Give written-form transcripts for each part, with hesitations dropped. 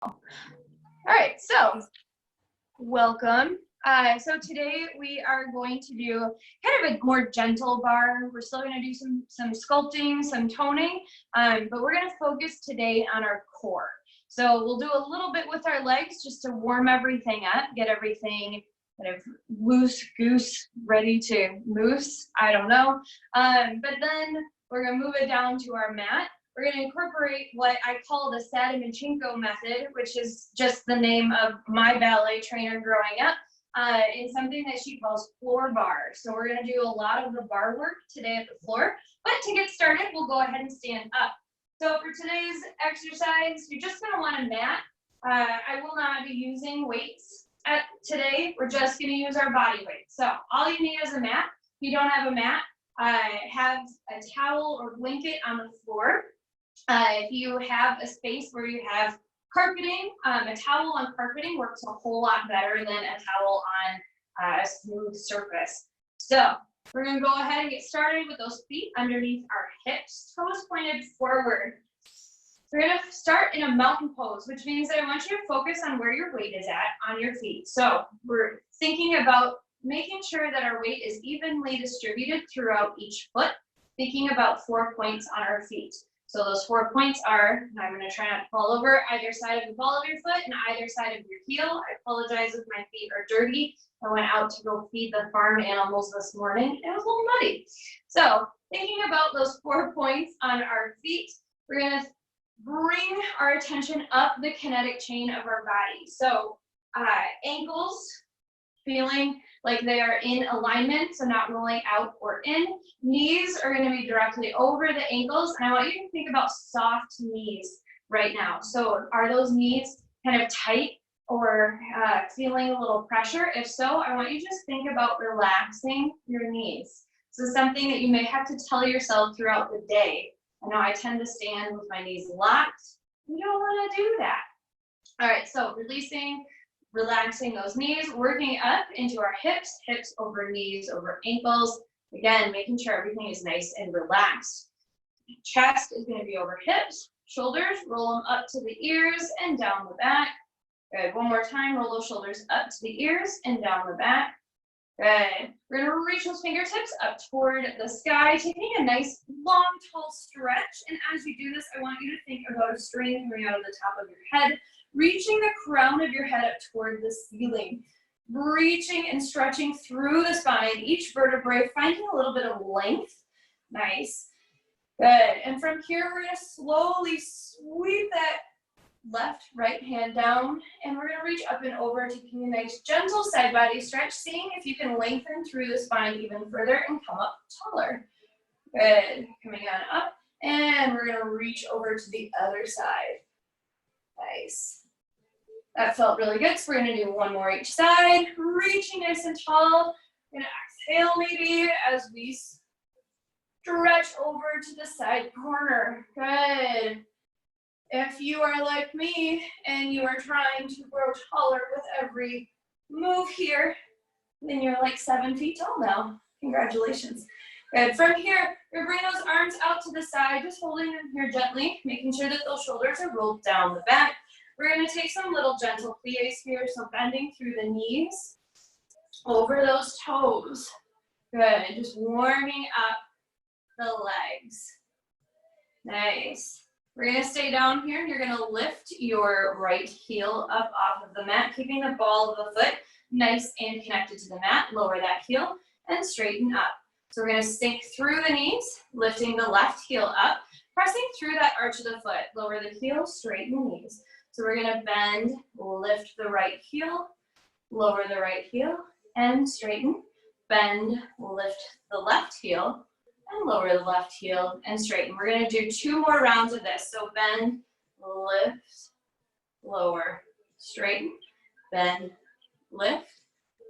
All right, so welcome. So today we are going to do kind of a more gentle bar. We're still going to do some sculpting, some toning, but we're going to focus today on our core. So we'll do a little bit with our legs just to warm everything up, get everything kind of loose goose, ready to moose. I don't know. But then we're going to move it down to our mat. We're going to incorporate what I call the Sadaminchenko method, which is just the name of my ballet trainer growing up, in something that she calls floor bar. So we're going to do a lot of the bar work today at the floor. But to get started, we'll go ahead and stand up. So for today's exercise, you're just going to want a mat. I will not be using weights today. We're just going to use our body weight. So all you need is a mat. If you don't have a mat, have a towel or blanket on the floor. If you have a space where you have carpeting, a towel on carpeting works a whole lot better than a towel on a smooth surface. So we're going to go ahead and get started with those feet underneath our hips, toes pointed forward. We're going to start in a mountain pose, which means that I want you to focus on where your weight is at on your feet. So we're thinking about making sure that our weight is evenly distributed throughout each foot, thinking about 4 points on our feet. So those 4 points are, and I'm going to try not to fall over, either side of the ball of your foot and either side of your heel. I apologize if my feet are dirty. I went out to go feed the farm animals this morning. It was a little muddy. So thinking about those 4 points on our feet, we're going to bring our attention up the kinetic chain of our body. So ankles, feeling like they are in alignment, so not rolling out or in. Knees are going to be directly over the ankles, and I want you to think about soft knees right now. So are those knees kind of tight or feeling a little pressure? If so, I want you to just think about relaxing your knees. So something that you may have to tell yourself throughout the day. I know I tend to stand with my knees locked. You don't want to do that. All right, so relaxing those knees, working up into our hips, hips over knees, over ankles. Again, making sure everything is nice and relaxed. Chest is going to be over hips, shoulders, roll them up to the ears and down the back. Good. One more time, roll those shoulders up to the ears and down the back. Good. We're going to reach those fingertips up toward the sky, taking a nice, long, tall stretch. And as you do this, I want you to think about a string coming out of the top of your head, reaching the crown of your head up toward the ceiling, reaching and stretching through the spine, each vertebrae, finding a little bit of length. Nice. Good. And from here, we're going to slowly sweep that left, right hand down, and we're going to reach up and over, taking a nice, gentle side body stretch, seeing if you can lengthen through the spine even further and come up taller. Good. Coming on up, and we're going to reach over to the other side. Nice. That felt really good. So we're going to do one more each side, reaching nice and tall. We're going to exhale maybe as we stretch over to the side corner. Good. If you are like me and you are trying to grow taller with every move here, then you're like 7 feet tall now. Congratulations. Good. From here, we're bringing those arms out to the side, just holding them here gently, making sure that those shoulders are rolled down the back. We're going to take some little gentle plies here, so bending through the knees, over those toes. Good. Just warming up the legs. Nice. We're going to stay down here. You're going to lift your right heel up off of the mat, keeping the ball of the foot nice and connected to the mat. Lower that heel and straighten up. So we're going to sink through the knees, lifting the left heel up, pressing through that arch of the foot. Lower the heel, straighten the knees. So we're going to bend, lift the right heel, lower the right heel, and straighten. Bend, lift the left heel, and lower the left heel, and straighten. We're going to do 2 more rounds of this. So bend, lift, lower, straighten. Bend, lift,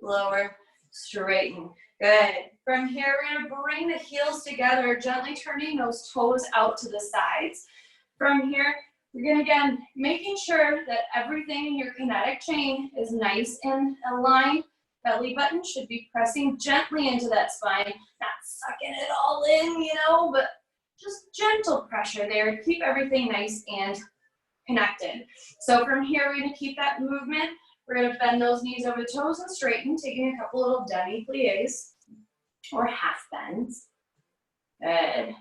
lower, straighten. Good. From here, we're going to bring the heels together, gently turning those toes out to the sides. From here, you're going to, again, making sure that everything in your kinetic chain is nice and aligned. Belly button should be pressing gently into that spine, not sucking it all in, but just gentle pressure there to keep everything nice and connected. So from here, we're gonna keep that movement. We're gonna bend those knees over the toes and straighten, taking a couple little demi-plies or half bends. Good.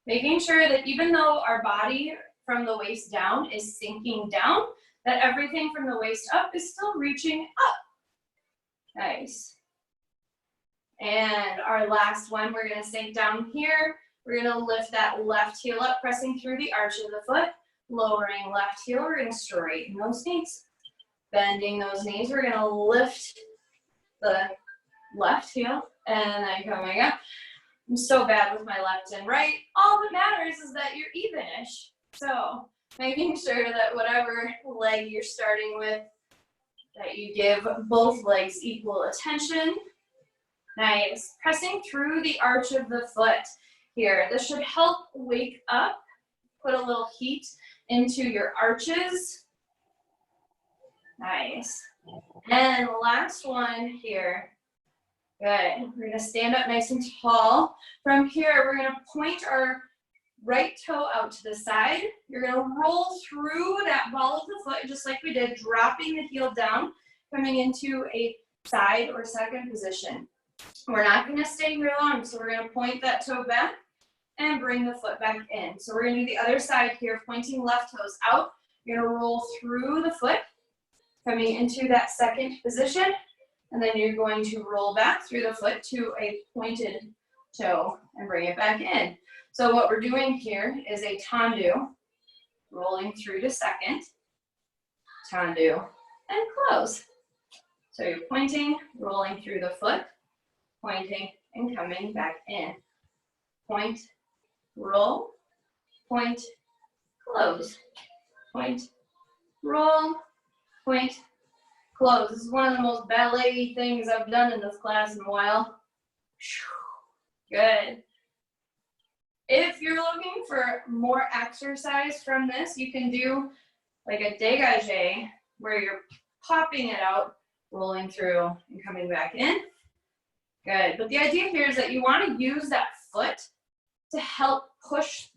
Making sure that even though our body from the waist down is sinking down, that everything from the waist up is still reaching up. Nice. And our last one, we're gonna sink down here. We're gonna lift that left heel up, pressing through the arch of the foot, lowering left heel. We're gonna straighten those knees. Bending those knees, we're gonna lift the left heel and then coming up. I'm so bad with my left and right. All that matters is that you're evenish. So making sure that whatever leg you're starting with, that you give both legs equal attention. Nice. Pressing through the arch of the foot here. This should help wake up, put a little heat into your arches. Nice. And last one here. Good. We're gonna stand up nice and tall. From here, we're gonna point our right toe out to the side. You're gonna roll through that ball of the foot just like we did, dropping the heel down, coming into a side or second position. We're not gonna stay here long, so we're gonna point that toe back and bring the foot back in. So we're gonna do the other side here, pointing left toes out. You're gonna roll through the foot, coming into that second position, and then you're going to roll back through the foot to a pointed toe and bring it back in. So what we're doing here is a tendu, rolling through to second, tendu, and close. So you're pointing, rolling through the foot, pointing, and coming back in. Point, roll, point, close, point, roll, point, close. This is one of the most ballet things I've done in this class in a while. Good. If you're looking for more exercise from this, you can do like a dégagé where you're popping it out, rolling through and coming back in. Good. But the idea here is that you want to use that foot to help push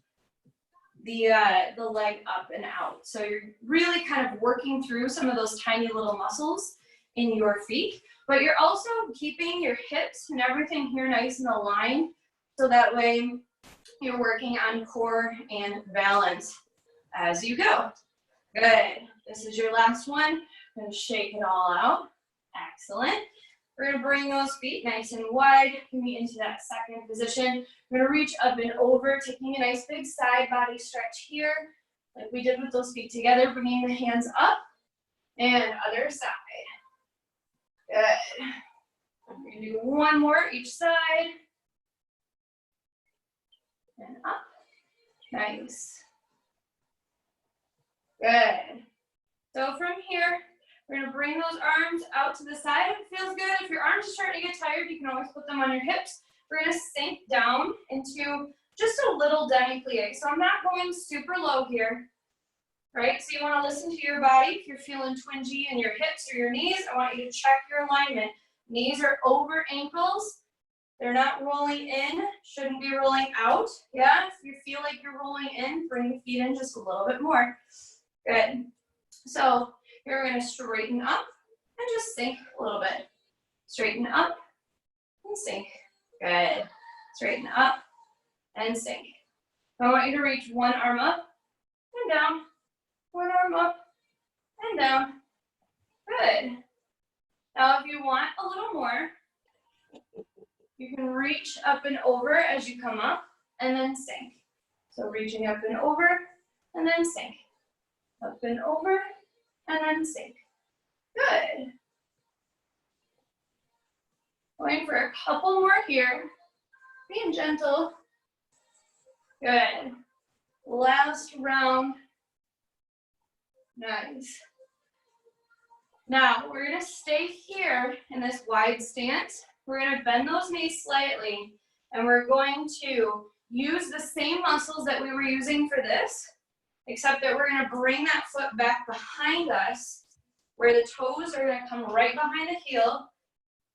the leg up and out. So you're really kind of working through some of those tiny little muscles in your feet, but you're also keeping your hips and everything here nice and aligned, so that way you're working on core and balance as you go. Good. This is your last one. I'm going to shake it all out. Excellent. We're going to bring those feet nice and wide, coming into that second position. We're going to reach up and over, taking a nice big side body stretch here, like we did with those feet together, bringing the hands up, and other side. Good. We're going to do one more each side. And up. Nice. Good. So from here, we're going to bring those arms out to the side. If it feels good, if your arms are starting to get tired, you can always put them on your hips. We're going to sink down into just a little demi-plie. So I'm not going super low here, right? So you want to listen to your body. If you're feeling twingy in your hips or your knees, I want you to check your alignment. Knees are over ankles. They're not rolling in, shouldn't be rolling out. Yeah, if you feel like you're rolling in, bring the feet in just a little bit more. Good. So you're going to straighten up and just sink a little bit. Straighten up and sink. Good. Straighten up and sink. I want you to reach one arm up and down, one arm up and down. Good. Now if you want a little more, you can reach up and over as you come up and then sink. So reaching up and over and then sink. Up and over and then sink. Good. Going for a couple more here. Being gentle. Good. Last round. Nice. Now we're going to stay here in this wide stance. We're going to bend those knees slightly, and we're going to use the same muscles that we were using for this, except that we're going to bring that foot back behind us, where the toes are going to come right behind the heel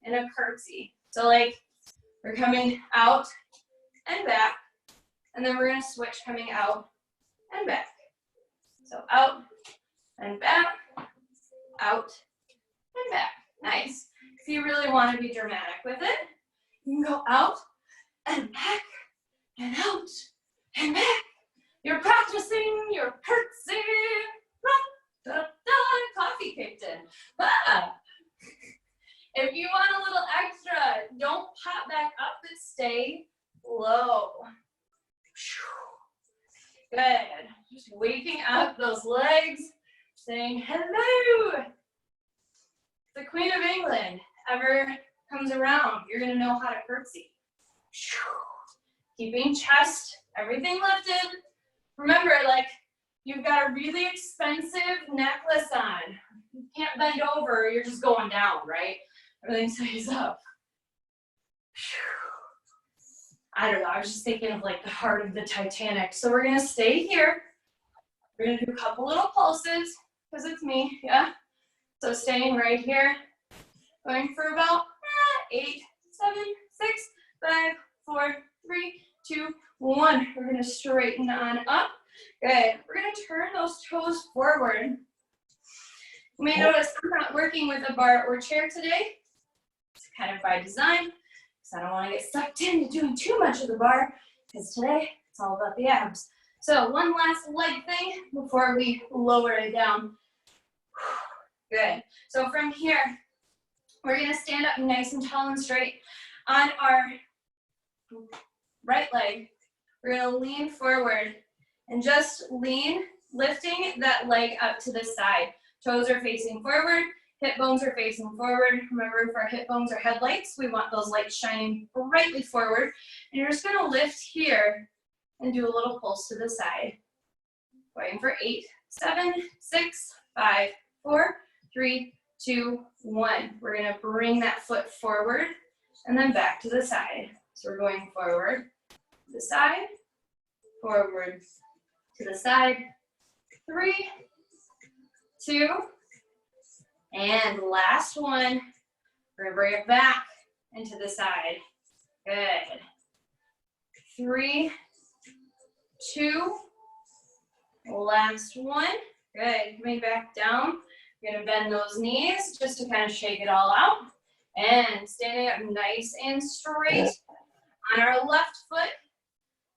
in a curtsy. So like we're coming out and back, and then we're going to switch coming out and back. So out and back, out and back. Nice. If you really want to be dramatic with it, you can go out and back and out and back. You're practicing your curtsy. Da, da, da, coffee kicked in. Ah. If you want a little extra, don't pop back up, but stay low. Good. Just waking up those legs, saying hello. If the Queen of England ever comes around, you're going to know how to curtsy. Keeping chest, everything lifted. Remember, like, you've got a really expensive necklace on. You can't bend over, you're just going down, right? Everything stays up. I don't know, I was just thinking of like the heart of the Titanic. So we're gonna stay here. We're gonna do a couple little pulses, because it's me, yeah? So staying right here, going for about 8, 7, 6, 5, 4, 3, 2, 1. We're gonna straighten on up. Good, we're gonna turn those toes forward. You may notice I'm not working with a bar or chair today. It's kind of by design, because I don't want to get sucked into doing too much of the bar, because today it's all about the abs. So one last leg thing before we lower it down. Good. So from here, we're going to stand up nice and tall and straight. On our right leg, we're going to lean forward and just lean, lifting that leg up to the side. Toes are facing forward. Hip bones are facing forward. Remember, if our hip bones are headlights, we want those lights shining brightly forward. And you're just going to lift here and do a little pulse to the side. Going for 8, 7, 6, 5, 4, 3, 2, 1. We're going to bring that foot forward and then back to the side. So we're going forward to the side, forward to the side. 3, 2, and last one, we're gonna bring it back into the side. Good. 3, 2, last one. Good, coming back down. We're gonna bend those knees just to kind of shake it all out. And standing up nice and straight on our left foot.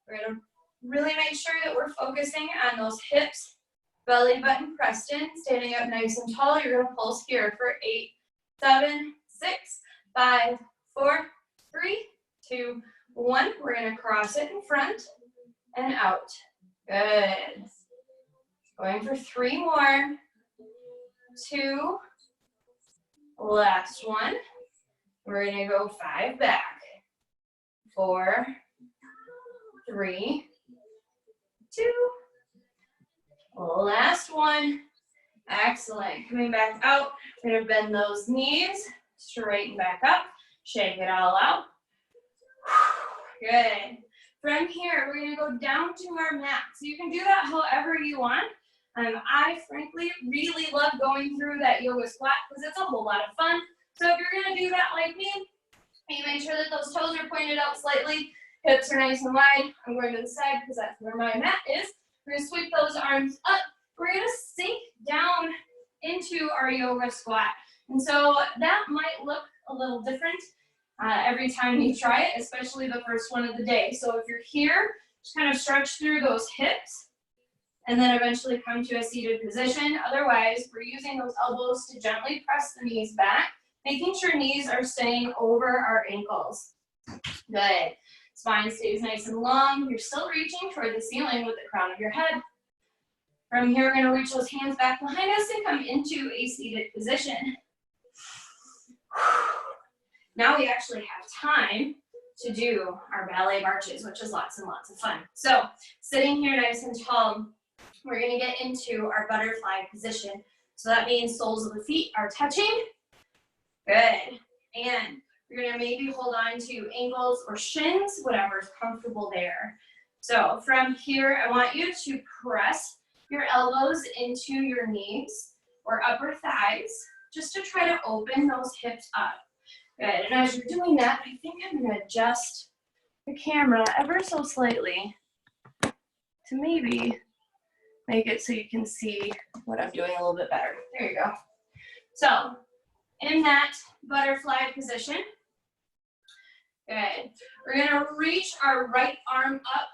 We're gonna really make sure that we're focusing on those hips. Belly button pressed in, standing up nice and tall. You're gonna pulse here for 8, 7, 6, 5, 4, 3, 2, 1. We're gonna cross it in front and out. Good. Going for 3 more. 2, last one. We're gonna go 5 back. 4, 3, 2, last one. Excellent. Coming back out, we're gonna bend those knees, straighten back up, shake it all out. Good. From here, we're gonna go down to our mat. So you can do that however you want. I frankly really love going through that yoga squat because it's a whole lot of fun. So if you're gonna do that like me, you make sure that those toes are pointed out slightly, hips are nice and wide. I'm going to the side because that's where my mat is. We're gonna sweep those arms up. We're gonna sink down into our yoga squat. And so that might look a little different every time you try it, especially the first one of the day. So if you're here, just kind of stretch through those hips and then eventually come to a seated position. Otherwise, we're using those elbows to gently press the knees back, making sure knees are staying over our ankles. Good. Spine stays nice and long. You're still reaching toward the ceiling with the crown of your head. From here, we're going to reach those hands back behind us and come into a seated position. Now we actually have time to do our ballet marches, which is lots and lots of fun. So sitting here nice and tall, we're going to get into our butterfly position. So that means soles of the feet are touching. Good. And you're going to maybe hold on to ankles or shins, whatever's comfortable there. So from here, I want you to press your elbows into your knees or upper thighs, just to try to open those hips up. Good, and as you're doing that, I think I'm gonna adjust the camera ever so slightly to maybe make it so you can see what I'm doing a little bit better. There you go. So in that butterfly position, good. We're gonna reach our right arm up.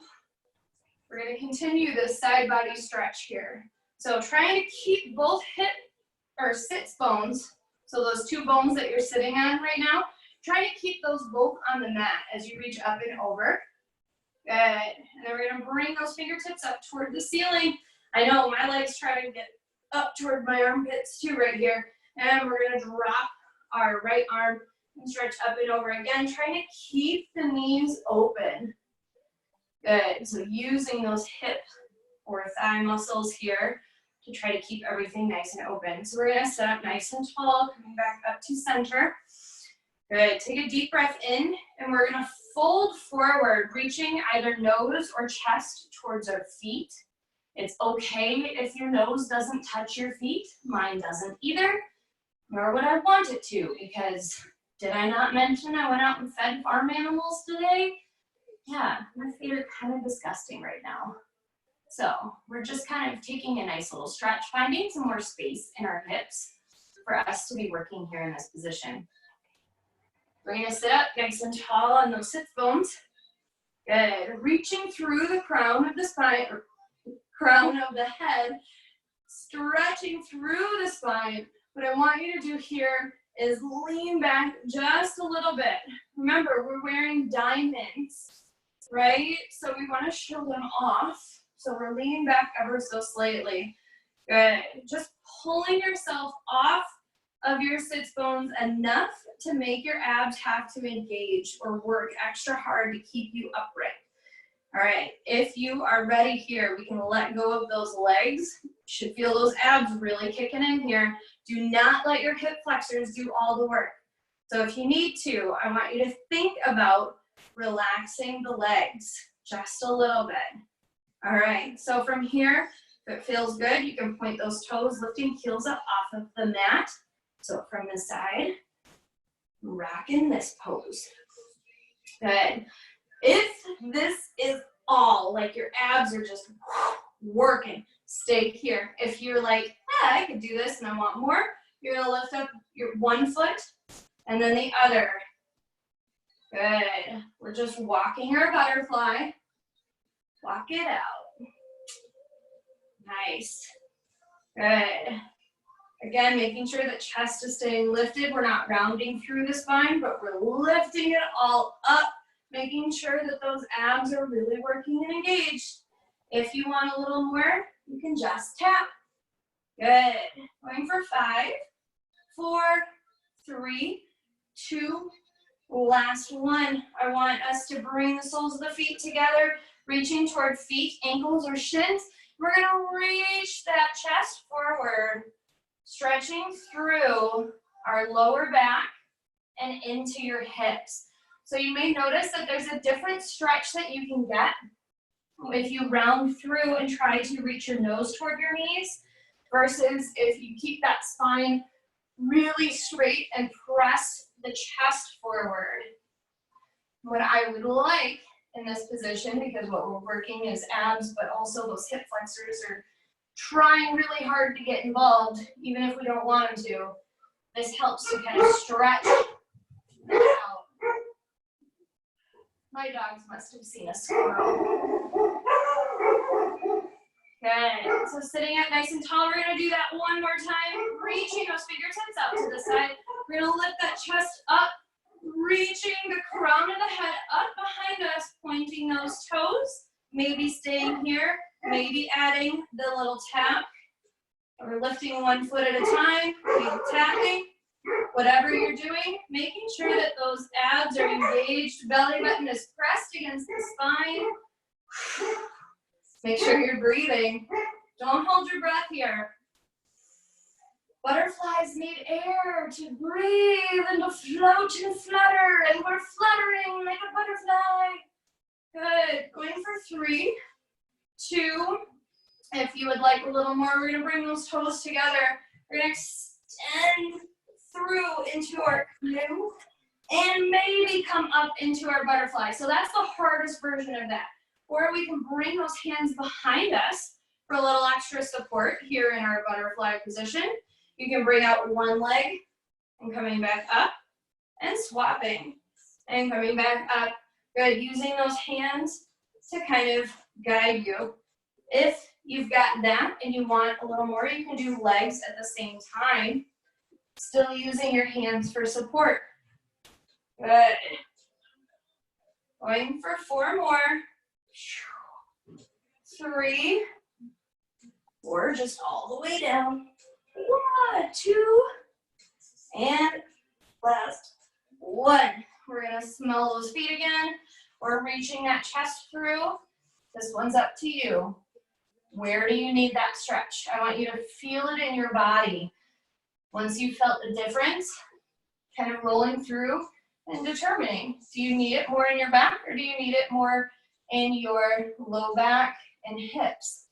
We're gonna continue this side body stretch here. So trying to keep both hip or sits bones, so those two bones that you're sitting on right now, try to keep those both on the mat as you reach up and over. Good. And then we're gonna bring those fingertips up toward the ceiling. I know my legs try to get up toward my armpits too right here. And we're gonna drop our right arm and stretch up and over again, trying to keep the knees open. Good. So using those hip or thigh muscles here to try to keep everything nice and open. So we're gonna sit up nice and tall, coming back up to center. Good. Take a deep breath in, and we're gonna fold forward, reaching either nose or chest towards our feet. It's okay if your nose doesn't touch your feet. Mine doesn't either, nor would I want it to, because did I not mention I went out and fed farm animals today? Yeah, my feet are kind of disgusting right now. So we're just kind of taking a nice little stretch, finding some more space in our hips for us to be working here in this position. We're gonna sit up nice and tall on those sits bones. Good, reaching through the crown of the spine, or crown of the head, stretching through the spine. What I want you to do here is lean back just a little bit. Remember, we're wearing diamonds, right? So we wanna show them off. So we're leaning back ever so slightly. Good, just pulling yourself off of your sits bones enough to make your abs have to engage or work extra hard to keep you upright. All right, if you are ready here, we can let go of those legs. You should feel those abs really kicking in here. Do not let your hip flexors do all the work. So if you need to, I want you to think about relaxing the legs just a little bit. All right, so from here, if it feels good, you can point those toes, lifting heels up off of the mat. So from the side, rock in this pose. Good. If this is all, like your abs are just working, stay here. If you're like, I could do this and I want more, you're gonna lift up your one foot and then the other. Good. We're just walking our butterfly. Walk it out. Nice. Good. Again, making sure that chest is staying lifted. We're not rounding through the spine, but we're lifting it all up, making sure that those abs are really working and engaged. If you want a little more, you can just tap. Good. Going for 5, 4, 3, 2, last one. I want us to bring the soles of the feet together, reaching toward feet, ankles, or shins. We're gonna reach that chest forward, stretching through our lower back and into your hips. So you may notice that there's a different stretch that you can get if you round through and try to reach your nose toward your knees versus if you keep that spine really straight and press the chest forward. What I would like in this position, because what we're working is abs, but also those hip flexors are trying really hard to get involved, even if we don't want them to. This helps to kind of stretch them out. My dogs must have seen a squirrel. Good. So sitting up nice and tall, we're gonna do that one more time. Reaching those fingertips out to the side. We're gonna lift that chest up, reaching the crown of the head up behind us, pointing those toes, maybe staying here, maybe adding the little tap. We're lifting one foot at a time, maybe tapping. Whatever you're doing, making sure that those abs are engaged, belly button is pressed against the spine. Make sure you're breathing. Don't hold your breath here. Butterflies need air to breathe and to float and flutter, and we're fluttering like a butterfly. Good. Going for 3, 2. If you would like a little more, we're gonna bring those toes together. We're gonna extend through into our canoe and maybe come up into our butterfly. So that's the hardest version of that. Or we can bring those hands behind us, For a little extra support here in our butterfly position, you can bring out one leg and coming back up and swapping and coming back up. Good, using those hands to kind of guide you. If you've got that and you want a little more, you can do legs at the same time, still using your hands for support. Good. Going for 4 more. 3, 4, just all the way down. 1, 2, and last 1. We're gonna smell those feet again. We're reaching that chest through. This one's up to you. Where do you need that stretch? I want you to feel it in your body. Once you felt the difference, kind of rolling through and determining, do you need it more in your back or do you need it more in your low back and hips?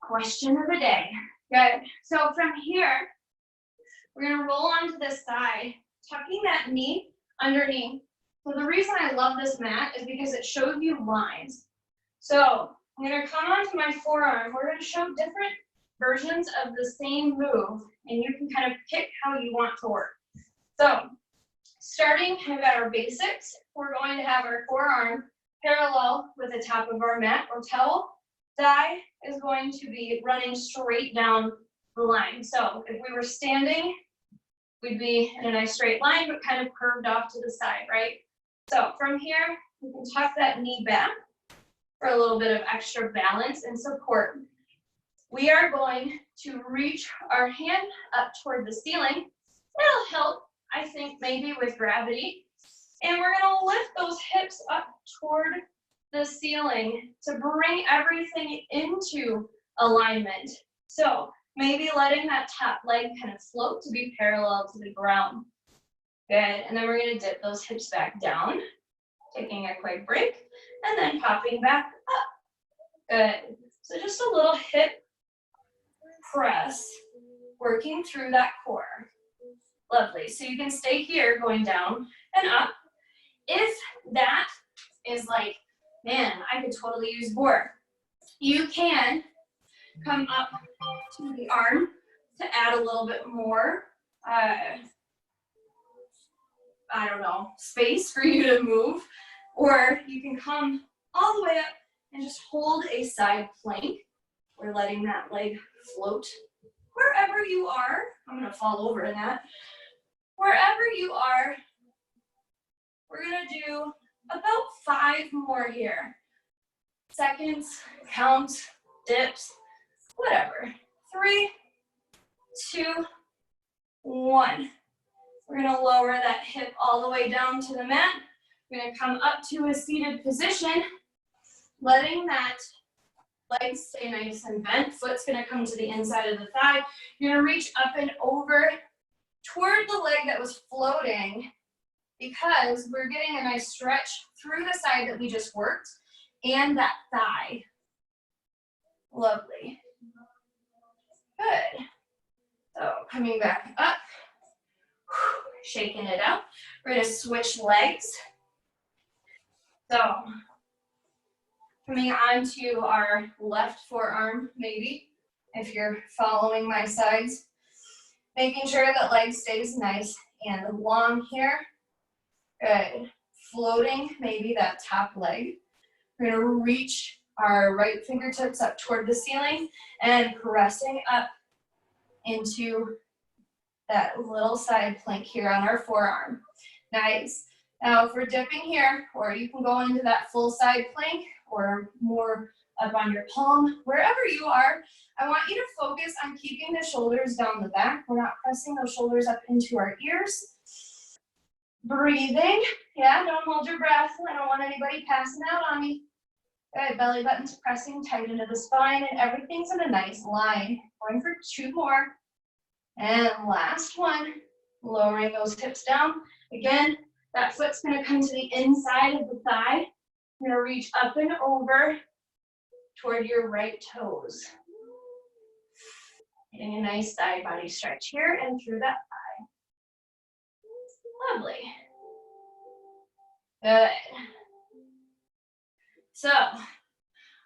Question of the day. Good. So from here, we're gonna roll onto this side, tucking that knee underneath. So the reason I love this mat is because it shows you lines. So I'm gonna come onto my forearm. We're gonna show different versions of the same move, and you can kind of pick how you want to work. So starting kind of at our basics, we're going to have our forearm parallel with the top of our mat or towel. Thigh is going to be running straight down the line. So if we were standing, we'd be in a nice straight line, but kind of curved off to the side, right? So from here, we can tuck that knee back for a little bit of extra balance and support. We are going to reach our hand up toward the ceiling. That'll help, I think, maybe with gravity. And we're gonna lift those hips up toward the ceiling to bring everything into alignment. So maybe letting that top leg kind of float to be parallel to the ground. Good, and then we're gonna dip those hips back down, taking a quick break, and then popping back up. Good, so just a little hip press, working through that core. Lovely, so you can stay here going down and up. If that is like, man, I could totally use more, you can come up to the arm to add a little bit more, I don't know, space for you to move, or you can come all the way up and just hold a side plank. We're letting that leg float wherever you are. I'm gonna fall over in that. Wherever you are, we're gonna do about 5 more here. Seconds, count, dips, whatever. 3, 2, 1. We're gonna lower that hip all the way down to the mat. We're gonna come up to a seated position, letting that leg stay nice and bent. Foot's gonna come to the inside of the thigh. You're gonna reach up and over toward the leg that was floating, because we're getting a nice stretch through the side that we just worked and that thigh. Lovely. Good. So coming back up, shaking it out. We're gonna switch legs. So coming onto our left forearm, maybe, if you're following my sides. Making sure that leg stays nice and long here. Good. Floating maybe that top leg. We're gonna reach our right fingertips up toward the ceiling and pressing up into that little side plank here on our forearm. Nice. Now if we're dipping here, or you can go into that full side plank or more up on your palm, wherever you are, I want you to focus on keeping the shoulders down the back. We're not pressing those shoulders up into our ears. Breathing. Yeah, don't hold your breath. I don't want anybody passing out on me. Good, belly button's pressing tight into the spine and everything's in a nice line. Going for 2 more. And last one, lowering those hips down. Again, that foot's gonna come to the inside of the thigh. You're gonna reach up and over toward your right toes. Getting a nice side body stretch here and through that thigh. Lovely. Good. So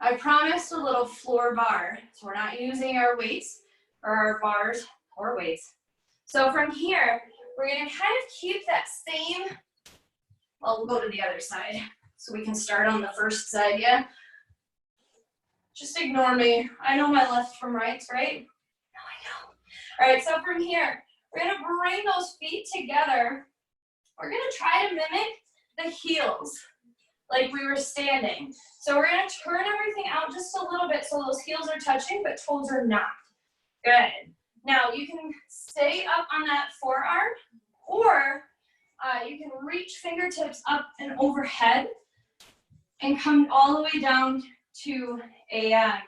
I promised a little floor bar, so we're not using our weights or our bars or weights. So from here, we're gonna kind of keep that same, well, we'll go to the other side so we can start on the first side, yeah? Just ignore me. I know my left from rights, right? No, I know. All right, so from here, we're gonna bring those feet together. We're gonna try to mimic the heels like we were standing. So we're gonna turn everything out just a little bit so those heels are touching, but toes are not. Good. Now you can stay up on that forearm, or you can reach fingertips up and overhead and come all the way down to a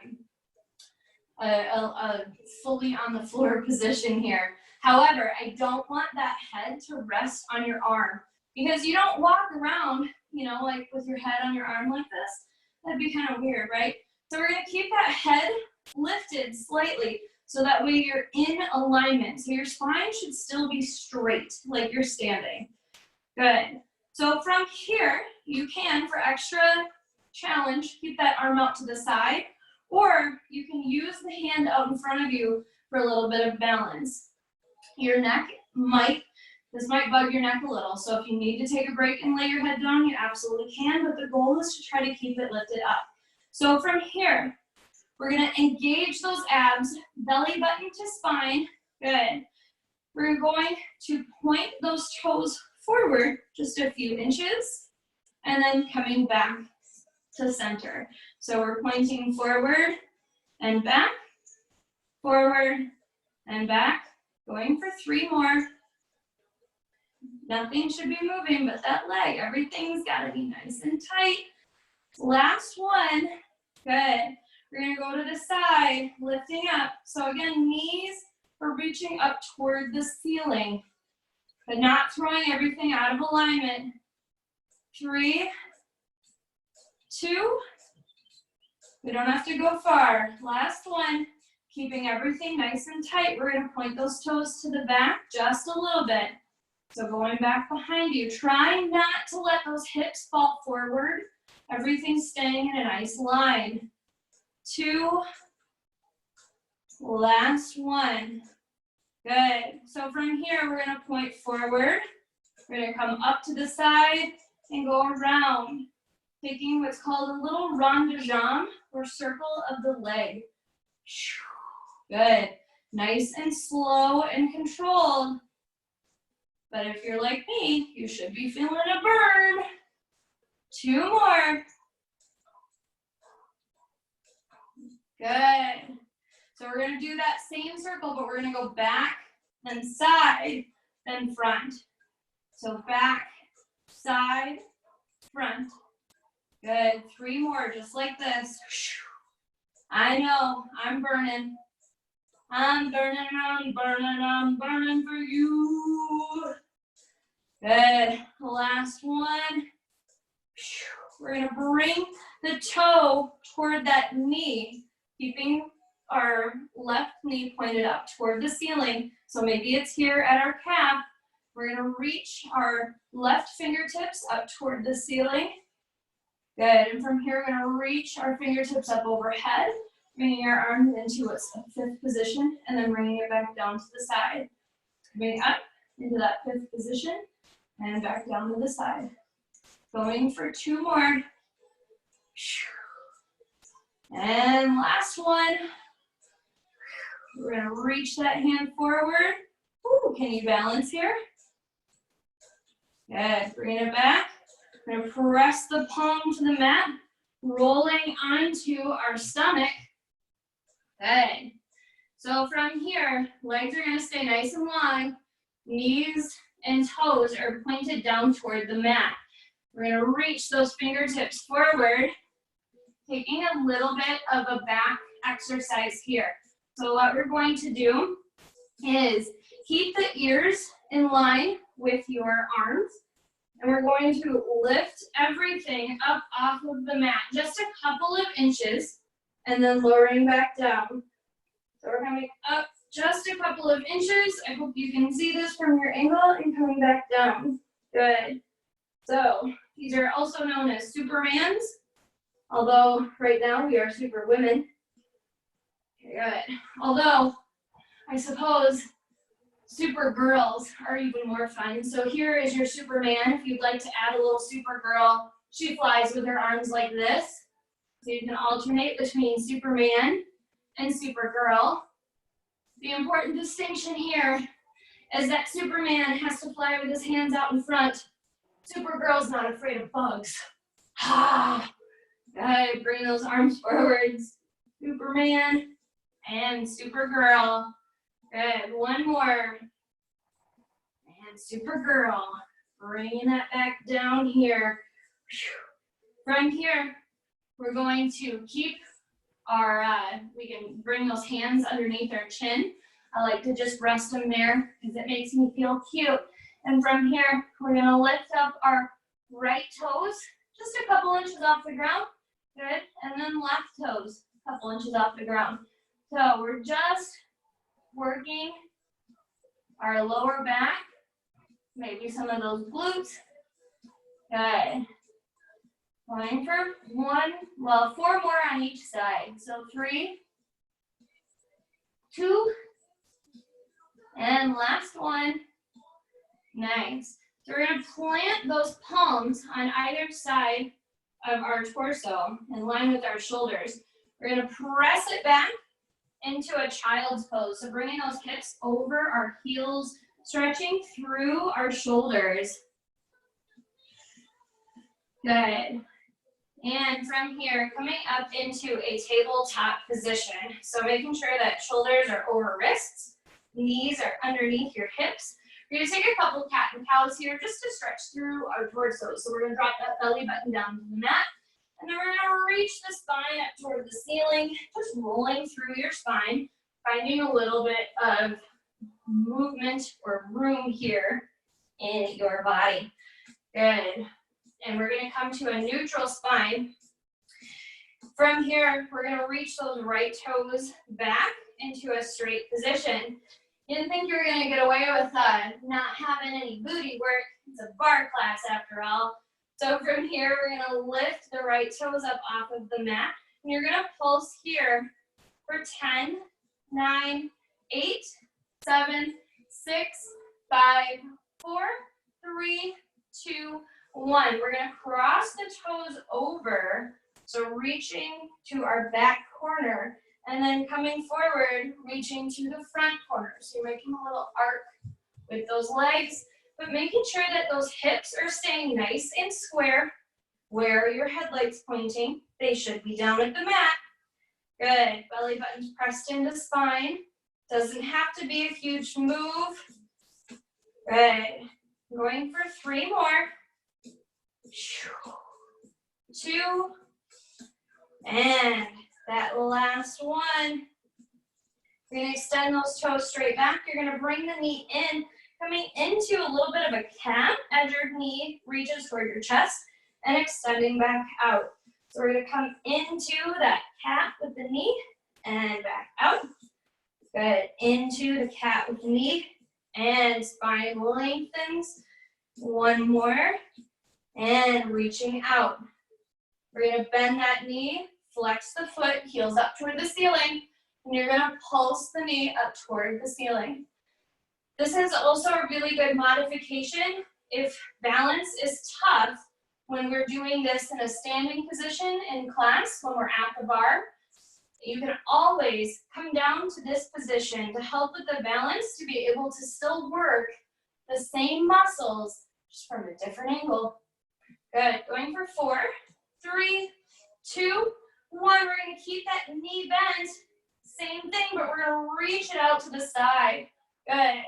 fully on the floor position here. However, I don't want that head to rest on your arm, because you don't walk around, you know, like with your head on your arm like this. That'd be kind of weird, right? So we're gonna keep that head lifted slightly so that way you're in alignment. So your spine should still be straight, like you're standing. Good. So from here, you can, for extra challenge, keep that arm out to the side, or you can use the hand out in front of you for a little bit of balance. Your neck this might bug your neck a little, so if you need to take a break and lay your head down, you absolutely can, but the goal is to try to keep it lifted up. So from here, we're gonna engage those abs, belly button to spine. Good. We're going to point those toes forward just a few inches, and then coming back to center. So we're pointing forward and back, forward and back. Going for 3 more. Nothing should be moving but that leg. Everything's gotta be nice and tight. Last one. Good. We're gonna go to the side, lifting up. So again, knees are reaching up toward the ceiling, but not throwing everything out of alignment. 3, 2. We don't have to go far. Last one. Keeping everything nice and tight. We're gonna point those toes to the back just a little bit. So going back behind you, trying not to let those hips fall forward. Everything's staying in a nice line. 2, last one. Good. So from here, we're gonna point forward. We're gonna come up to the side and go around, taking what's called a little rond de jambe, or circle of the leg. Good. Nice and slow and controlled. But if you're like me, you should be feeling a burn. 2 more. Good. So we're gonna do that same circle, but we're gonna go back, then side, then front. So back, side, front. Good. 3 more, just like this. I know, I'm burning. I'm burning, I'm burning, I'm burning for you. Good. Last one. We're gonna bring the toe toward that knee, keeping our left knee pointed up toward the ceiling. So maybe it's here at our calf. We're gonna reach our left fingertips up toward the ceiling. Good. And from here, we're gonna reach our fingertips up overhead, bringing our arms into a 5th position, and then bringing it back down to the side. Coming up into that 5th position, and back down to the side. Going for 2 more. And last one. We're gonna reach that hand forward. Ooh, can you balance here? Good, bring it back. We're gonna press the palm to the mat, rolling onto our stomach. Good. So from here, legs are gonna stay nice and long. Knees and toes are pointed down toward the mat. We're gonna reach those fingertips forward, taking a little bit of a back exercise here. So what we're going to do is keep the ears in line with your arms, and we're going to lift everything up off of the mat, just a couple of inches, and then lowering back down. So we're coming up just a couple of inches. I hope you can see this from your angle, and coming back down. Good. So these are also known as Supermans. Although right now we are super women. Good. Although I suppose super girls are even more fun. So here is your Superman. If you'd like to add a little Supergirl, she flies with her arms like this. So you can alternate between Superman and Supergirl. The important distinction here is that Superman has to fly with his hands out in front. Supergirl's not afraid of bugs. Good. Bring those arms forwards. Superman and Supergirl. Good. One more. And Supergirl. Bringing that back down here. From here, we're going to keep our, we can bring those hands underneath our chin. I like to just rest them there because it makes me feel cute. And from here, we're gonna lift up our right toes, just a couple inches off the ground. Good. And then left toes, a couple inches off the ground. So we're just working our lower back, maybe some of those glutes. Good. Going for 4 more on each side. So 3, 2, and last one. Nice. So we're gonna plant those palms on either side of our torso in line with our shoulders. We're gonna press it back into a child's pose. So bringing those hips over our heels, stretching through our shoulders. Good. And from here, coming up into a tabletop position. So making sure that shoulders are over wrists, knees are underneath your hips. We're gonna take a couple cat and cows here just to stretch through our torso. So we're gonna drop that belly button down to the mat. And then we're gonna reach the spine up toward the ceiling, just rolling through your spine, finding a little bit of movement or room here in your body. Good. And we're gonna come to a neutral spine. From here, we're gonna reach those right toes back into a straight position. You didn't think you were gonna get away with not having any booty work. It's a bar class after all. So from here, we're gonna lift the right toes up off of the mat. And you're gonna pulse here for 10, 9, 8, 7, 6, 5, 4, 3, 2, 1. We're gonna cross the toes over, so reaching to our back corner, and then coming forward, reaching to the front corner. So you're making a little arc with those legs, but making sure that those hips are staying nice and square. Where are your headlights pointing? They should be down at the mat. Good. Belly button's pressed into spine. Doesn't have to be a huge move. Good. Going for 3 more. 2, and that last one. You're gonna extend those toes straight back. You're gonna bring the knee in, coming into a little bit of a cat as your knee reaches toward your chest and extending back out. So we're gonna come into that cat with the knee and back out. Good, into the cat with the knee and spine lengthens. 1 more. And reaching out. We're gonna bend that knee, flex the foot, heels up toward the ceiling, and you're gonna pulse the knee up toward the ceiling. This is also a really good modification if balance is tough when we're doing this in a standing position in class when we're at the bar. You can always come down to this position to help with the balance to be able to still work the same muscles just from a different angle. Good. Going for 4, 3, 2, 1. We're going to keep that knee bent. Same thing, but we're going to reach it out to the side. Good.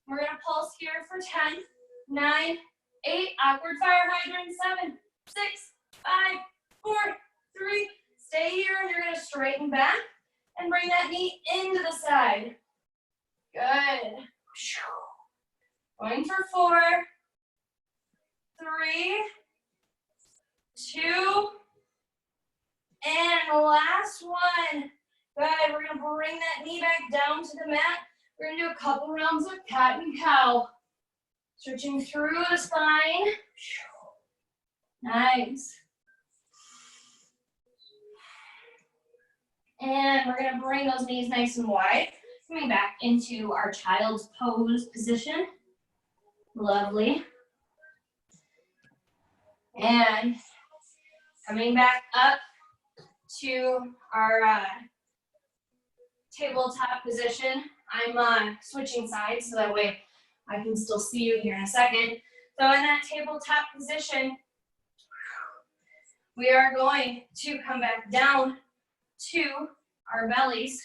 We're going to pulse here for 10, 9, 8. Awkward fire hydrant. 7, 6, 5, 4, 3. Stay here, and you're going to straighten back and bring that knee into the side. Good. Going for 4, 3, 2, and the last one. Good, we're gonna bring that knee back down to the mat. We're gonna do a couple rounds of cat and cow. Stretching through the spine. Nice. And we're gonna bring those knees nice and wide. Coming back into our child's pose position. Lovely. And coming back up to our tabletop position. I'm switching sides so that way I can still see you here in a second. So in that tabletop position, we are going to come back down to our bellies.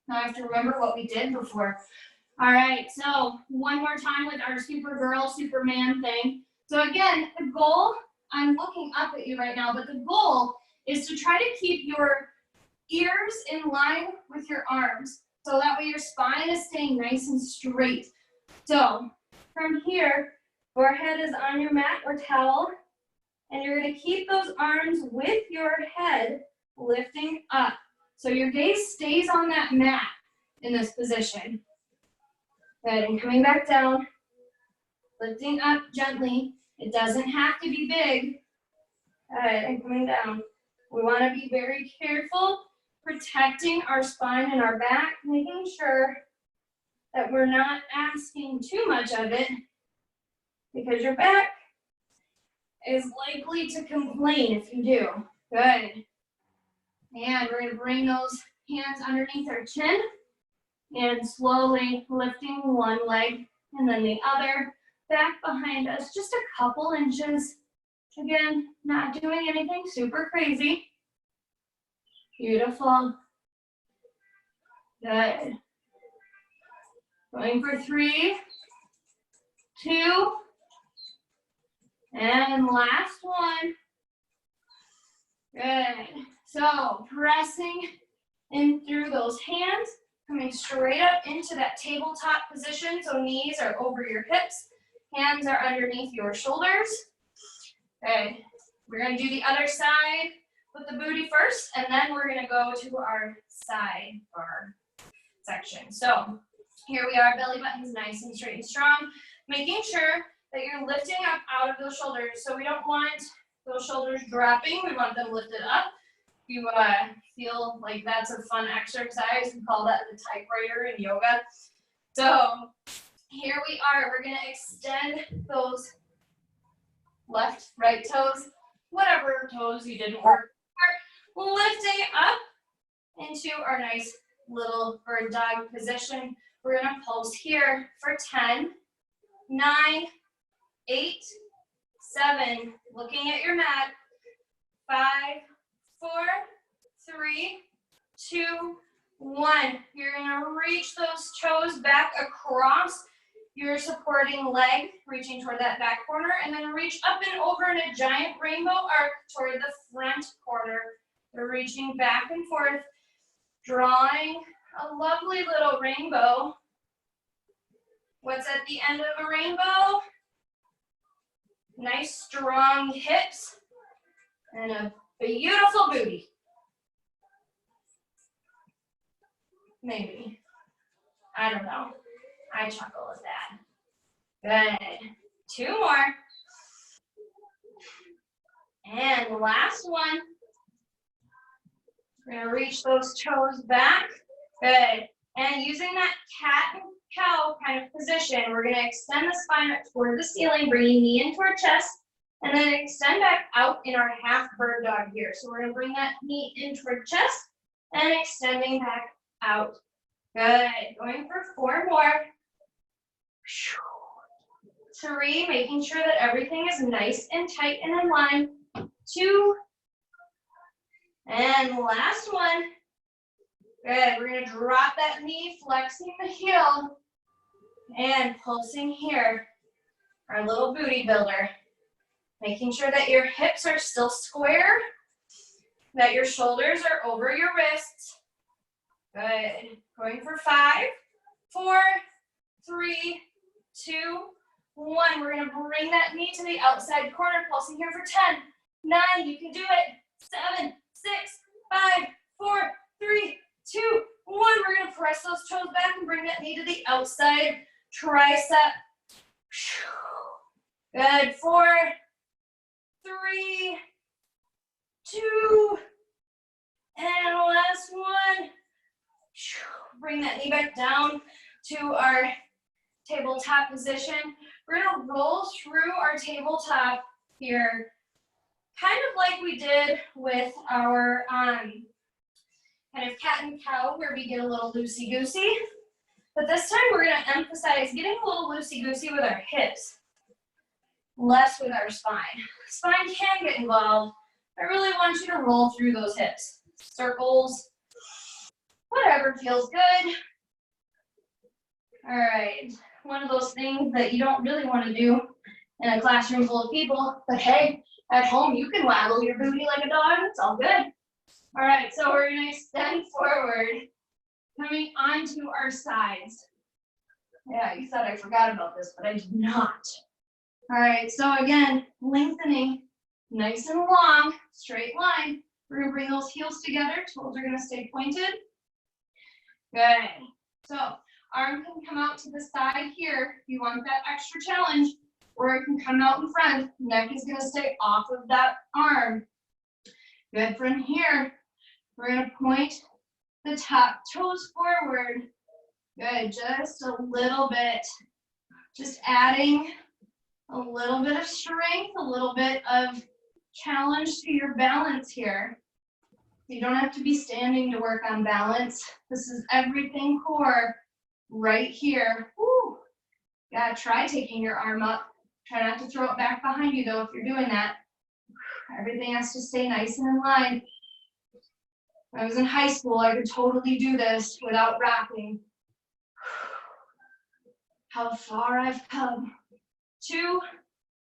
Now I have to remember what we did before. All right, so one more time with our Supergirl, Superman thing. So again, the goal, I'm looking up at you right now, but the goal is to try to keep your ears in line with your arms. So that way your spine is staying nice and straight. So from here, forehead is on your mat or towel, and you're gonna keep those arms with your head lifting up. So your gaze stays on that mat in this position. Good, and coming back down, lifting up gently. It doesn't have to be big. Good, and coming down. We wanna be very careful, protecting our spine and our back, making sure that we're not asking too much of it because your back is likely to complain if you do. Good. And we're gonna bring those hands underneath our chin and slowly lifting one leg and then the other back behind us, just a couple inches. Again, not doing anything super crazy. Beautiful. Good. Going for 3, 2, and last one. Good. So pressing in through those hands, coming straight up into that tabletop position. So knees are over your hips, hands are underneath your shoulders. Good. We're gonna do the other side with the booty first, and then we're gonna go to our side bar section. So here we are, belly button's nice and straight and strong, making sure that you're lifting up out of those shoulders. So we don't want those shoulders dropping, we want them lifted up. You feel like that's a fun exercise, we call that the typewriter in yoga. So here we are, we're gonna extend those left, right toes, whatever toes you didn't work for, lifting up into our nice little bird dog position. We're gonna pulse here for 10, 9, 8, 7, looking at your mat, 5, 4, 3, 2, 1. You're gonna reach those toes back across your supporting leg, reaching toward that back corner, and then reach up and over in a giant rainbow arc toward the front corner. We're reaching back and forth, drawing a lovely little rainbow. What's at the end of a rainbow? Nice strong hips and a beautiful booty. Maybe. I don't know. I chuckle at that. Good. 2 more. And the last one. We're gonna reach those toes back. Good. And using that cat and cow kind of position, we're gonna extend the spine up toward the ceiling, bringing knee into our chest, and then extend back out in our half bird dog here. So we're gonna bring that knee into our chest and extending back out. Good. Going for 4 more. 3, making sure that everything is nice and tight and in line. 2, and last one. Good, we're gonna drop that knee, flexing the heel, and pulsing here. Our little booty builder. Making sure that your hips are still square, that your shoulders are over your wrists. Good, going for 5, 4, 3, 2, 1. We're gonna bring that knee to the outside corner, pulsing here for 10, 9, you can do it. 7, 6, 5, 4, 3, 2, 1. We're gonna press those toes back and bring that knee to the outside tricep. Good, 4, 3, 2, And last one. Bring that knee back down to our tabletop position. We're gonna roll through our tabletop here, kind of like we did with our kind of cat and cow, where we get a little loosey-goosey. But this time we're gonna emphasize getting a little loosey-goosey with our hips, less with our spine. Spine can get involved. I really want you to roll through those hips. Circles, whatever feels good. All right, one of those things that you don't really want to do in a classroom full of people, but hey, at home you can waggle your booty like a dog, it's all good. All right, so we're gonna extend forward, coming onto our sides. Yeah, you thought I forgot about this, but I did not. All right, so again, lengthening, nice and long, straight line. We're gonna bring those heels together, toes are gonna stay pointed. Good, so arm can come out to the side here if you want that extra challenge, or it can come out in front. Neck is gonna stay off of that arm. Good, from here, we're gonna point the top toes forward. Good, just a little bit. Just adding a little bit of strength, a little bit of challenge to your balance here. You don't have to be standing to work on balance. This is everything core right here. Woo. Gotta try taking your arm up. Try not to throw it back behind you though if you're doing that. Everything has to stay nice and in line. When I was in high school, I could totally do this without rocking. How far I've come. 2,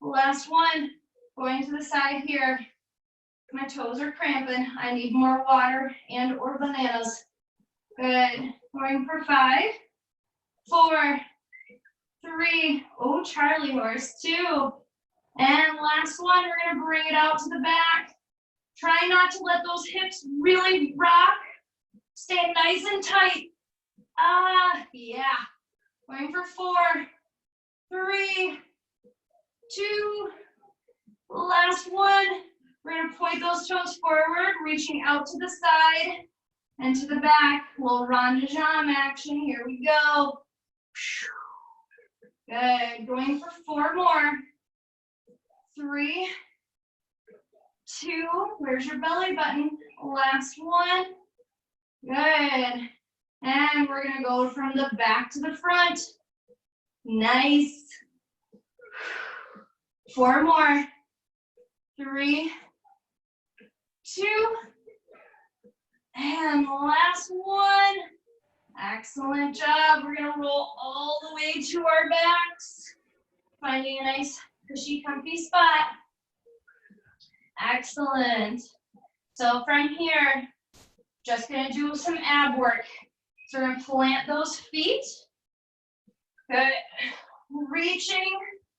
last one, going to the side here. My toes are cramping. I need more water and or bananas. Good, going for 5, 4, 3, oh, Charlie horse, 2. And last one, we're gonna bring it out to the back. Try not to let those hips really rock. Stay nice and tight. Yeah. Going for 4, 3, 2, last one. We're gonna point those toes forward, reaching out to the side and to the back. Little rond de jambe action, here we go. Good, going for 4 more. 3, 2, where's your belly button? Last one. Good. And we're gonna go from the back to the front. Nice. 4 more. 3, 2, and last one. Excellent job. We're gonna roll all the way to our backs, finding a nice cushy, comfy spot. Excellent. So from here, just gonna do some ab work. So we're gonna plant those feet. Good. Reaching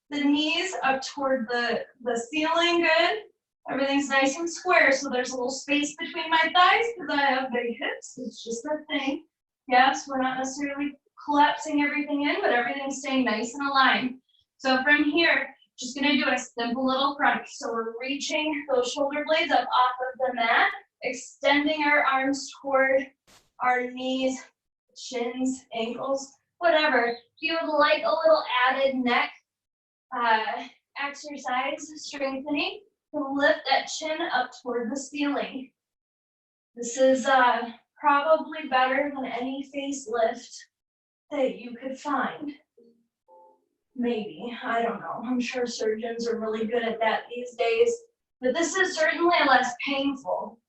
the knees up toward the ceiling. Good. Everything's nice and square, so there's a little space between my thighs because I have big hips. It's just a thing. Yes, we're not necessarily collapsing everything in, but everything's staying nice and aligned. So from here, just gonna do a simple little crunch. So we're reaching those shoulder blades up off of the mat, extending our arms toward our knees, shins, ankles, whatever. If you would like a little added neck exercise, strengthening, lift that chin up toward the ceiling. This is probably better than any facelift that you could find. Maybe, I don't know. I'm sure surgeons are really good at that these days, but this is certainly less painful.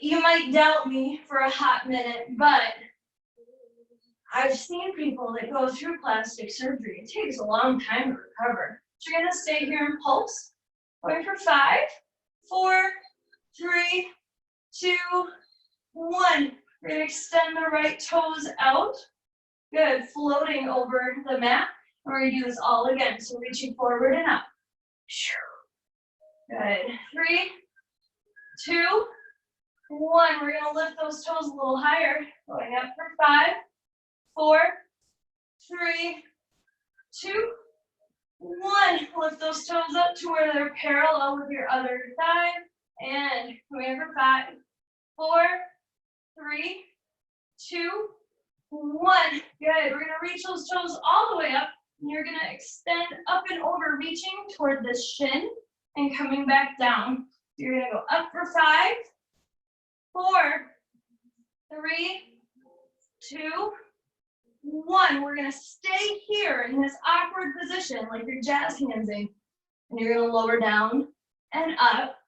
You might doubt me for a hot minute, but I've seen people that go through plastic surgery. It takes a long time to recover. So you're gonna stay here and pulse. Going for 5, 4, 3, 2, 1. We're gonna extend the right toes out. Good, floating over the mat. And we're gonna do this all again. So reaching forward and up. Good, 3, 2, 1. We're gonna lift those toes a little higher. Going up for 5, 4, 3, 2, 1. Lift those toes up to where they're parallel with your other thigh. And come here for 5, 4, 3, 2, 1. Good. We're gonna reach those toes all the way up. And you're gonna extend up and over, reaching toward the shin and coming back down. You're gonna go up for 5, 4, 3, 2, 1. We're gonna stay here in this awkward position, like you're jazz handsing. And you're gonna lower down and up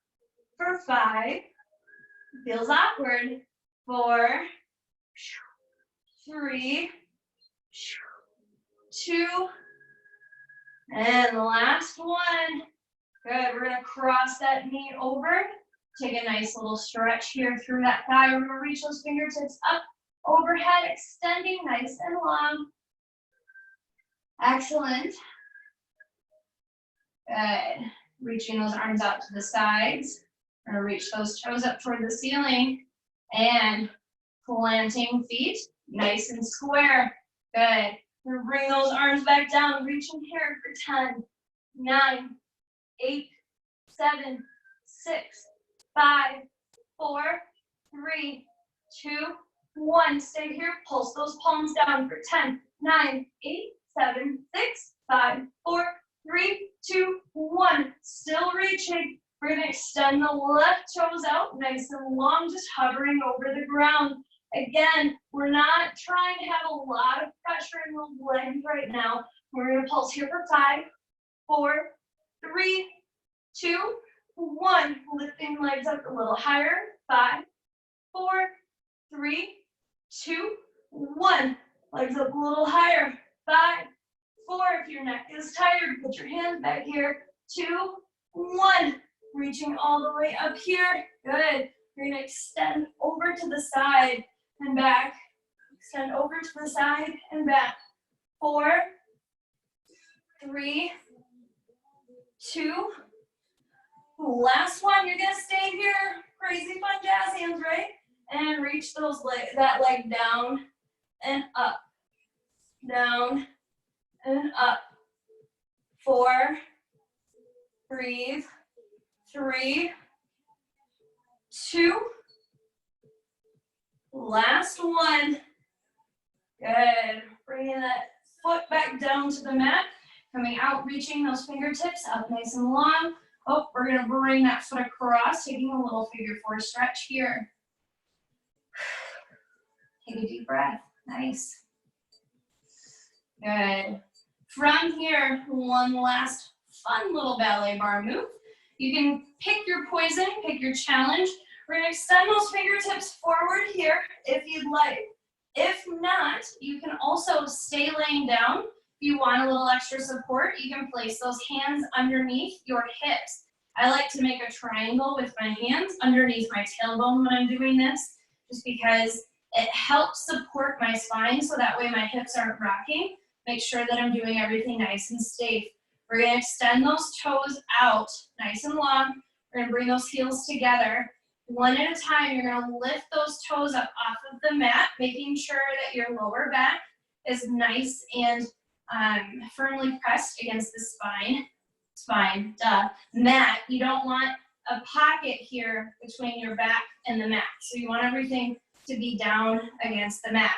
for 5. Feels awkward. 4, 3, 2, and the last one. Good. We're gonna cross that knee over. Take a nice little stretch here through that thigh. We're gonna reach those fingertips up overhead, extending nice and long. Excellent. Good. Reaching those arms out to the sides. We're gonna reach those toes up toward the ceiling and planting feet nice and square. Good. We're gonna bring those arms back down, reaching here for 10, 9, 8, 7, 6, 5, 4, 3, 2, 1. Stay here. Pulse those palms down for 10, 9, 8, 7, 6, 5, 4, 3, 2, 1. Still reaching. We're going to extend the left toes out nice and long, just hovering over the ground. Again, we're not trying to have a lot of pressure in the legs right now. We're going to pulse here for 5, 4, 3, 2, 1. Lifting legs up a little higher. 5, 4, 3, 2, 1. Legs up a little higher. 5, 4. If your neck is tired, put your hands back here. 2, 1. Reaching all the way up here. Good. You're going to extend over to the side and back. Extend over to the side and back. 4, 3, 2. Last one. You're going to stay here. Crazy fun jazz hands, right? And reach that leg down and up. Down and up. 4. Breathe. 3, 2. Last one. Good. Bringing that foot back down to the mat. Coming out, reaching those fingertips up nice and long. Oh, we're going to bring that foot across, taking a little figure 4 stretch here. Take a deep breath. Nice. Good. From here, one last fun little ballet bar move. You can pick your poison, pick your challenge. We're going to extend those fingertips forward here if you'd like. If not, you can also stay laying down. If you want a little extra support, you can place those hands underneath your hips. I like to make a triangle with my hands underneath my tailbone when I'm doing this, just because it helps support my spine so that way my hips aren't rocking. Make sure that I'm doing everything nice and safe. We're going to extend those toes out nice and long. We're going to bring those heels together. One at a time, you're going to lift those toes up off of the mat, making sure that your lower back is nice and firmly pressed against the mat. You don't want a pocket here between your back and the mat. So you want everything to be down against the mat.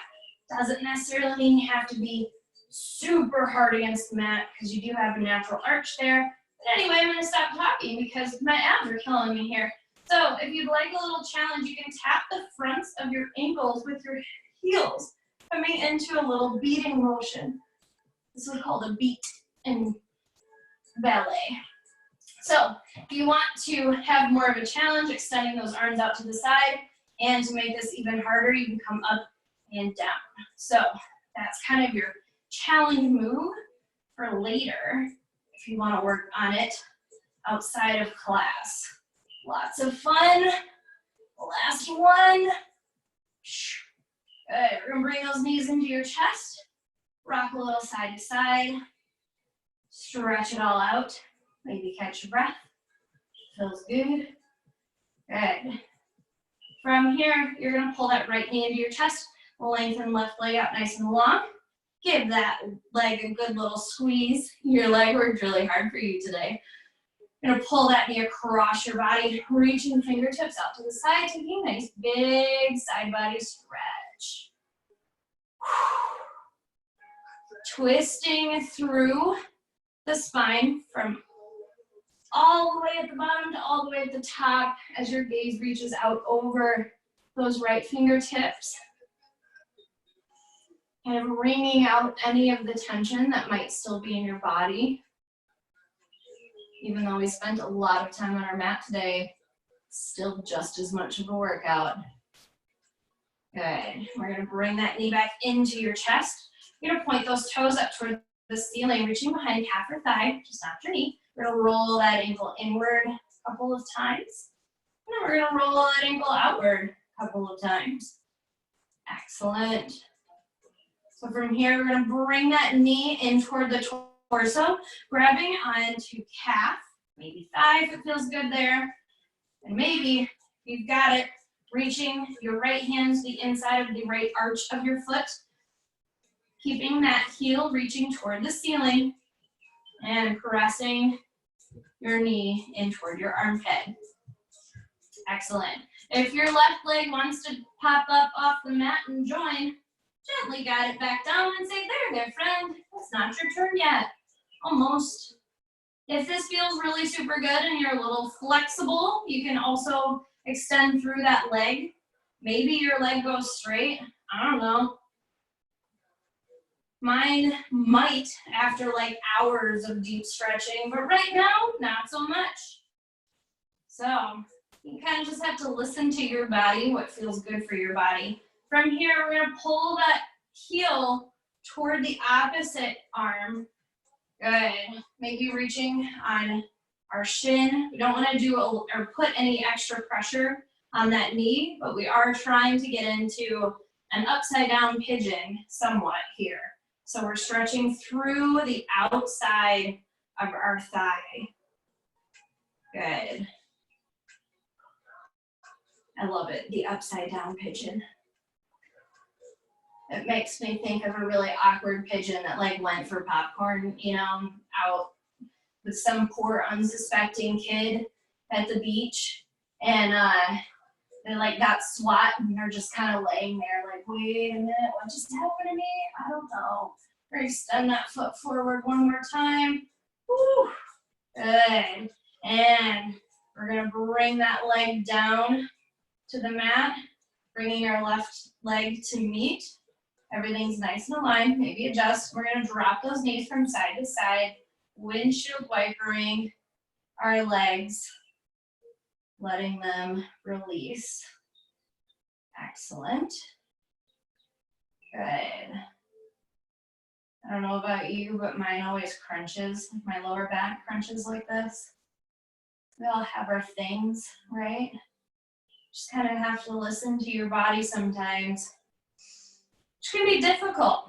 Doesn't necessarily mean you have to be super hard against the mat because you do have a natural arch there. But anyway, I'm going to stop talking because my abs are killing me here. So if you'd like a little challenge, you can tap the fronts of your ankles with your heels, coming into a little beating motion. This is called a beat in ballet. So if you want to have more of a challenge, extending those arms out to the side, and to make this even harder, you can come up and down. So that's kind of your challenge move for later if you want to work on it outside of class. Lots of fun. Last one. Good. We're going to bring those knees into your chest. Rock a little side to side. Stretch it all out. Maybe catch your breath. Feels good. Good. From here, you're going to pull that right knee into your chest. Lengthen left leg out nice and long. Give that leg a good little squeeze. Your leg worked really hard for you today. You're gonna pull that knee across your body, reaching fingertips out to the side, taking a nice big side body stretch. Twisting through the spine from all the way at the bottom to all the way at the top as your gaze reaches out over those right fingertips. Kind of wringing out any of the tension that might still be in your body. Even though we spent a lot of time on our mat today, still just as much of a workout. Good. We're gonna bring that knee back into your chest. You're gonna point those toes up toward the ceiling, reaching behind calf or thigh, just not your knee. We're gonna roll that ankle inward a couple of times. And then we're gonna roll that ankle outward a couple of times. Excellent. So from here, we're gonna bring that knee in toward the torso, grabbing onto calf, maybe thigh if it feels good there. And maybe you've got it, reaching your right hand to the inside of the right arch of your foot, keeping that heel reaching toward the ceiling and pressing your knee in toward your armpit. Excellent. If your left leg wants to pop up off the mat and join, gently guide it back down and say, there, friend. It's not your turn yet. Almost. If this feels really super good and you're a little flexible, you can also extend through that leg. Maybe your leg goes straight. I don't know. Mine might after like hours of deep stretching, but right now, not so much. So you kind of just have to listen to your body, what feels good for your body. From here, we're gonna pull that heel toward the opposite arm. Good. Maybe reaching on our shin. We don't wanna do or put any extra pressure on that knee, but we are trying to get into an upside down pigeon somewhat here. So we're stretching through the outside of our thigh. Good. I love it, the upside down pigeon. It makes me think of a really awkward pigeon that like went for popcorn, you know, out with some poor unsuspecting kid at the beach. And they like got swat and they're just kind of laying there like, wait a minute, what just happened to me? I don't know. We're gonna extend that foot forward one more time. Woo. Good. And we're gonna bring that leg down to the mat, bringing our left leg to meet. Everything's nice and aligned. Maybe adjust. We're gonna drop those knees from side to side, windshield wipering our legs, letting them release. Excellent. Good. I don't know about you, but mine always crunches. My lower back crunches like this. We all have our things, right? Just kind of have to listen to your body sometimes. Which can be difficult.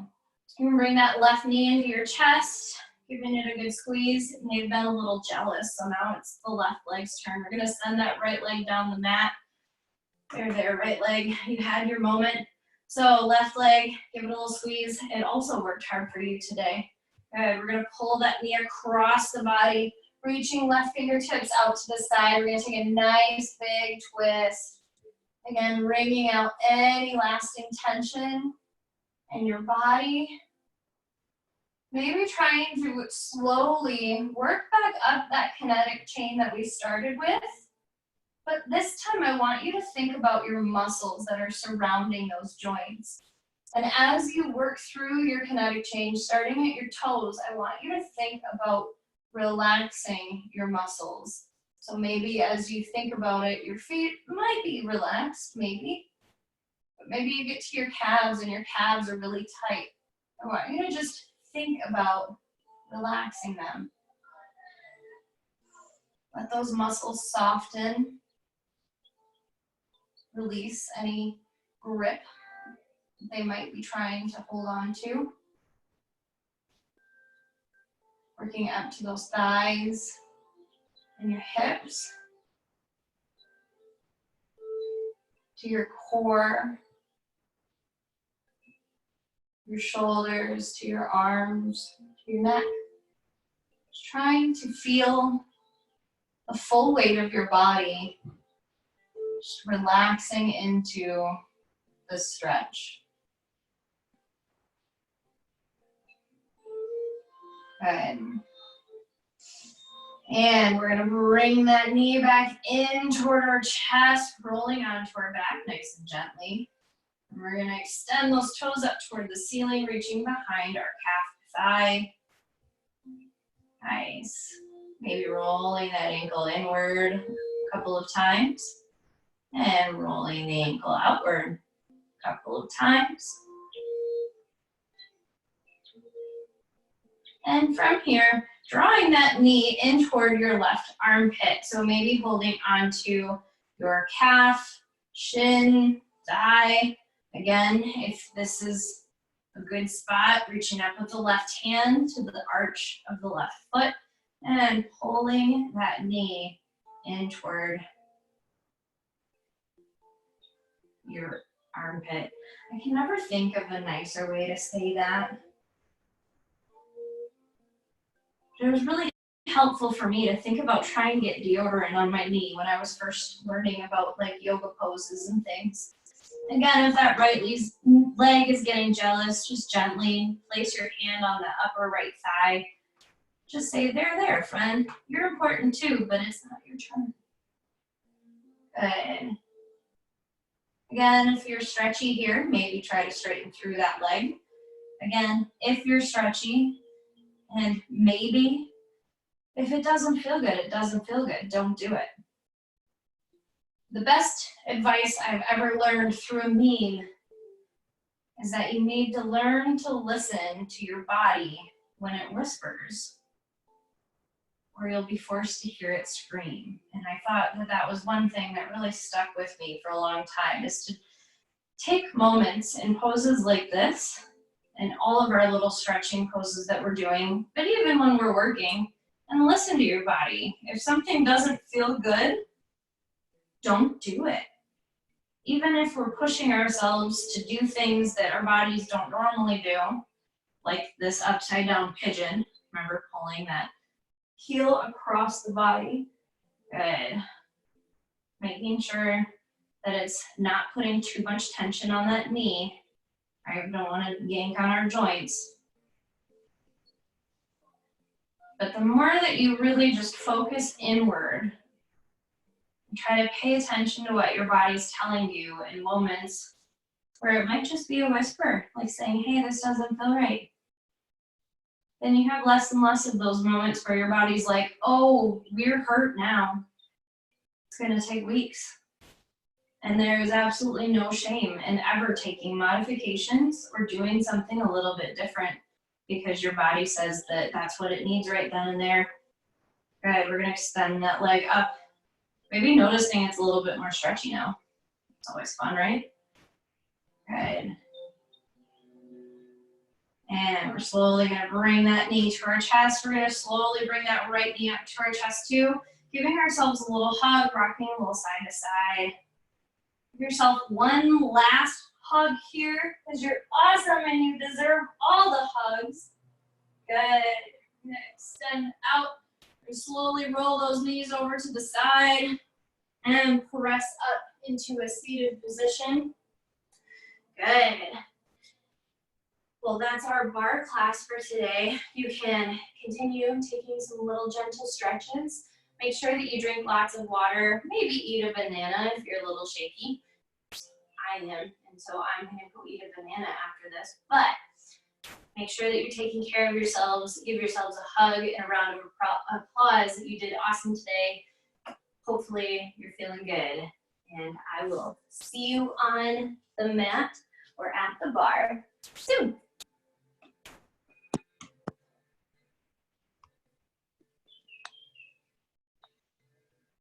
You can bring that left knee into your chest, giving it a good squeeze. And they've been a little jealous, so now it's the left leg's turn. We're gonna send that right leg down the mat. There, right leg. You had your moment. So left leg, give it a little squeeze. It also worked hard for you today. Good, we're gonna pull that knee across the body, reaching left fingertips out to the side. We're gonna take a nice big twist. Again, wringing out any lasting tension in your body. Maybe trying to slowly work back up that kinetic chain that we started with. But this time I want you to think about your muscles that are surrounding those joints. And as you work through your kinetic chain, starting at your toes, I want you to think about relaxing your muscles. So maybe as you think about it, your feet might be relaxed, maybe. But maybe you get to your calves and your calves are really tight. I want you to just think about relaxing them. Let those muscles soften. Release any grip they might be trying to hold on to. Working up to those thighs and your hips. To your core. Your shoulders, to your arms, to your neck. Just trying to feel the full weight of your body, just relaxing into the stretch. Good. And we're gonna bring that knee back in toward our chest, rolling onto our back nice and gently. And we're gonna extend those toes up toward the ceiling, reaching behind our calf thigh. Nice. Maybe rolling that ankle inward a couple of times. And rolling the ankle outward a couple of times. And from here, drawing that knee in toward your left armpit. So maybe holding onto your calf, shin, thigh. Again, if this is a good spot, reaching up with the left hand to the arch of the left foot and pulling that knee in toward your armpit. I can never think of a nicer way to say that. It was really helpful for me to think about trying to get deodorant on my knee when I was first learning about like yoga poses and things. Again, if that right leg is getting jealous, just gently place your hand on the upper right thigh. Just say, there, friend. You're important too, but it's not your turn. Good. Again, if you're stretchy here, maybe try to straighten through that leg. Again, if you're stretchy, and maybe if it doesn't feel good, it doesn't feel good. Don't do it. The best advice I've ever learned through a meme is that you need to learn to listen to your body when it whispers, or you'll be forced to hear it scream. And I thought that that was one thing that really stuck with me for a long time, is to take moments in poses like this and all of our little stretching poses that we're doing, but even when we're working, and listen to your body. If something doesn't feel good, don't do it. Even if we're pushing ourselves to do things that our bodies don't normally do, like this upside down pigeon. Remember pulling that heel across the body. Good. Making sure that it's not putting too much tension on that knee. I don't want to yank on our joints. But the more that you really just focus inward and try to pay attention to what your body's telling you in moments where it might just be a whisper, like saying, hey, this doesn't feel right. Then you have less and less of those moments where your body's like, oh, we're hurt now. It's going to take weeks. And there is absolutely no shame in ever taking modifications or doing something a little bit different because your body says that that's what it needs right then and there. Good, we're gonna extend that leg up. Maybe noticing it's a little bit more stretchy now. It's always fun, right? Good. And we're slowly gonna bring that knee to our chest. We're gonna slowly bring that right knee up to our chest too. Giving ourselves a little hug, rocking a little side to side. Give yourself one last hug here because you're awesome and you deserve all the hugs. Good. I'm gonna extend out and slowly roll those knees over to the side and press up into a seated position. Good. Well, that's our bar class for today. You can continue taking some little gentle stretches. Make sure that you drink lots of water. Maybe eat a banana if you're a little shaky. I am, and so I'm going to go eat a banana after this. But make sure that you're taking care of yourselves. Give yourselves a hug and a round of applause that you did awesome today. Hopefully you're feeling good. And I will see you on the mat or at the bar soon.